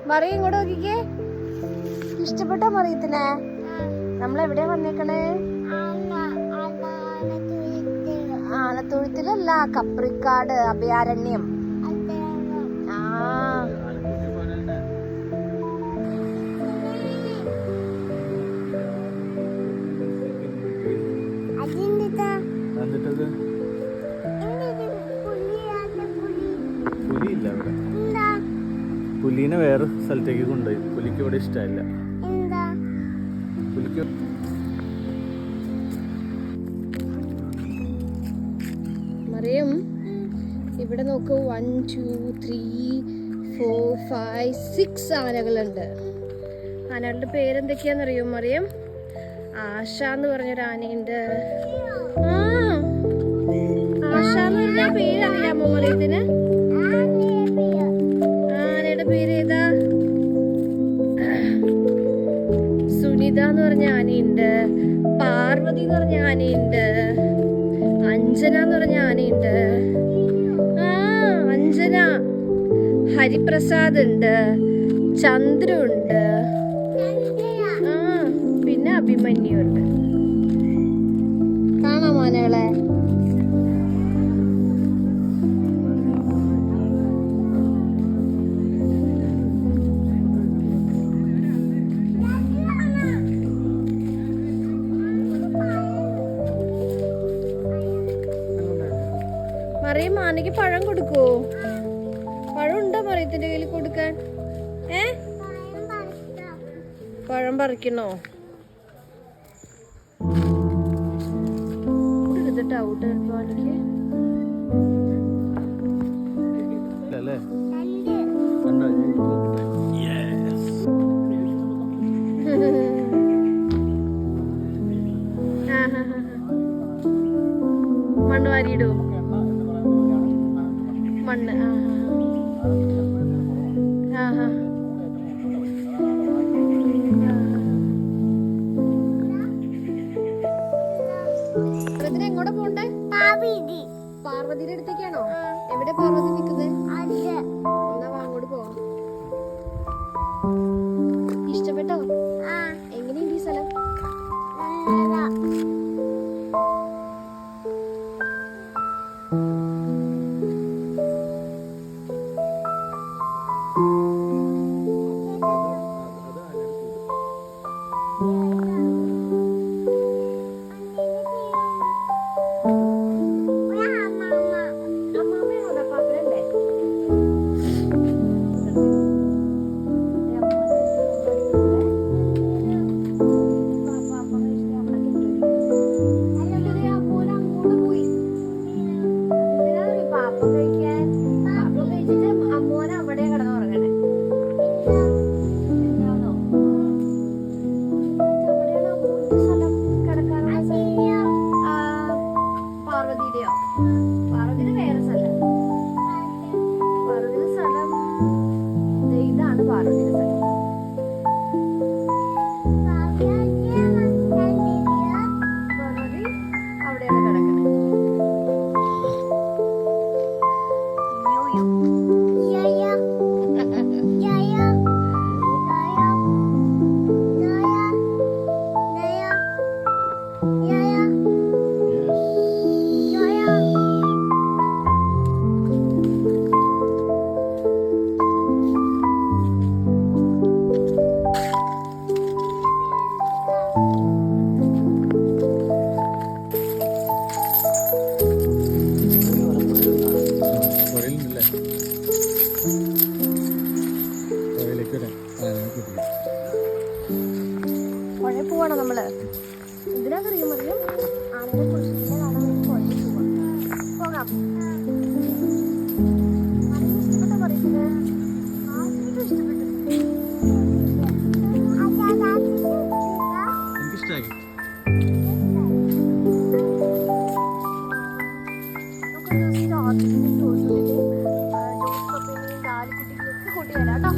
മറിയ ഇങ്ങോട്ട് നോക്കിക്കേ. ഇഷ്ടപ്പെട്ടോ മറിയത്തിനെ? നമ്മളെവിടെയാ വന്നേക്കണേ? ആനത്തൊഴുത്തിലല്ല, കപ്രിക്കാട് അഭയാരണ്യം. പുലിനെ വേറെ സ്ഥലത്തേക്ക് കൊണ്ടുപോയി. പുലിക്ക് ഇവിടെ ഇഷ്ടമല്ല. പുലിക്ക് മറിയം ഇവിടെ നോക്കൂ. 1 2 3 4 5 6 ആനകളുണ്ട്. ആനകളുടെ പേരെന്തൊക്കെയാന്നറിയോ മറിയം? ആശ എന്ന് പറഞ്ഞൊരു ആനയുണ്ട്. ആശ എന്ന് പറഞ്ഞ പേരറിയാമോ മറിയത്തിന്? ആനയുടെ പേര് ഏതാ? സുനിത എന്ന് പറഞ്ഞ ആനയുണ്ട്. പാർവതി എന്ന് പറഞ്ഞ ആനയുണ്ട്. അഞ്ജന എന്ന് പറഞ്ഞ ആനയുണ്ട്. അഞ്ജന. ഹരിപ്രസാദ് ഉണ്ട്. ചന്ദ്രു ഉണ്ട്. പിന്നെ അഭിമന്യു ഉണ്ട്. കാണാം ആനകളെ. മറിയം ആനയ്ക്ക് പഴം കൊടുക്കോ? പഴം ഉണ്ടോ മറിയത്തിന്റെ കയ്യിൽ കൊടുക്കാൻ? പഴം പറിക്കണോ? ഔട്ട് മണ്ണ് വാരിയിടൂ. മണ്ണ് എങ്ങോട്ടാ പോണ്ടേ? പാർവതിയുടെ അടുത്തേക്കാണോ? എവിടെ പാർവതി നിൽക്കുന്നത്? എന്നാ അങ്ങോട്ട് പോവാം. ഇഷ്ടപ്പെട്ടോ? എങ്ങനെയുണ്ട് ഈ സ്ഥലം? പുഴയിൽ പോവാണോ നമ്മള്? എന്തിനാണെന്നറിയാം അറിയാം? ആനയെ കുറിച്ച് കാണാൻ വേണ്ടി പുഴയിൽ പോകാം. ഇഷ്ടപ്പെട്ടോ പറയുന്നത്? ഇഷ്ടപ്പെട്ടു. കൂട്ടി വരാം കേട്ടോ.